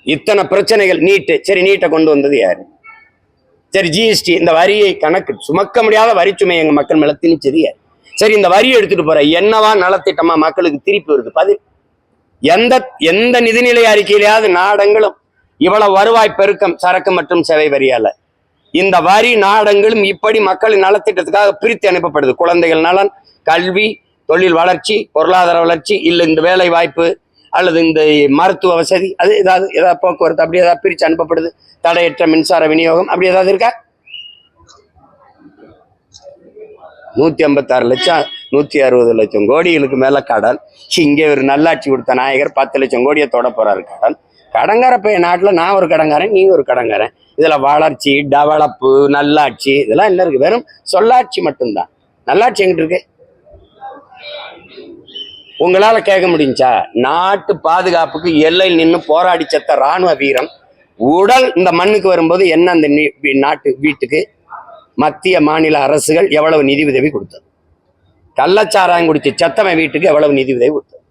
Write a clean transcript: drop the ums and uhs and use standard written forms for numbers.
இத்தனை பிரச்சனைகள். நீட்டு, சரி நீட்டை கொண்டு வந்தது யாரு? சரி ஜிஎஸ்டி, இந்த வரியை கணக்கு சுமக்க முடியாத வரிச்சுமை எங்க மக்கள் மேல திணிச்சது யாரு? சரி இந்த வரியை எடுத்துட்டு போற என்னவா நலத்திட்டமா மக்களுக்கு திருப்பி வருது? பதில் எந்த நிதிநிலை அறிக்கையிலாவது நாடங்களும் இவ்வளவு வருவாய் பெருக்கம் சரக்கு மற்றும் சேவை வரியால இந்த வரி நாடங்களும் இப்படி மக்களின் நலத்திட்டத்துக்காக பிரித்து அனுப்பப்படுது. குழந்தைகள் நலன், கல்வி, தொழில் வளர்ச்சி, பொருளாதார வளர்ச்சி, இல்லை இந்த வேலை வாய்ப்பு அல்லது இந்த மருத்துவ வசதி, அது ஏதாவது போக்குவரத்து அப்படி ஏதாவது பிரித்து அனுப்பப்படுது. தடையற்ற மின்சார விநியோகம் அப்படி ஏதாவது இருக்கா? 156 லட்சம் 160 லட்சம் கோடிகளுக்கு மேல கடன். இங்கே ஒரு நல்லாட்சி கொடுத்த நாயகர் 10 லட்சம் கோடியை தொட போறாரு கடன். கடங்காரப்ப என் நாட்டில் நான் ஒரு கடங்காரன், நீ ஒரு கடங்காரன். இதுல வளர்ச்சி, டெவலப்பு, நல்லாட்சி இதெல்லாம் என்ன இருக்கு? வெறும் சொல்லாட்சி மட்டும்தான். நல்லாட்சி எங்கிட்டு இருக்கு? உங்களால கேட்க முடிஞ்சா? நாட்டு பாதுகாப்புக்கு எல்லையில் நின்று போராடி செத்த ராணுவ வீரன் உடல் இந்த மண்ணுக்கு வரும்போது என்ன அந்த நாட்டு வீட்டுக்கு மத்திய மாநில அரசுகள் எவ்வளவு நிதி உதவி கொடுத்தது? கள்ளச்சாராயம் குடிச்சு செத்தவன் வீட்டுக்கு எவ்வளவு நிதி உதவி கொடுத்தது?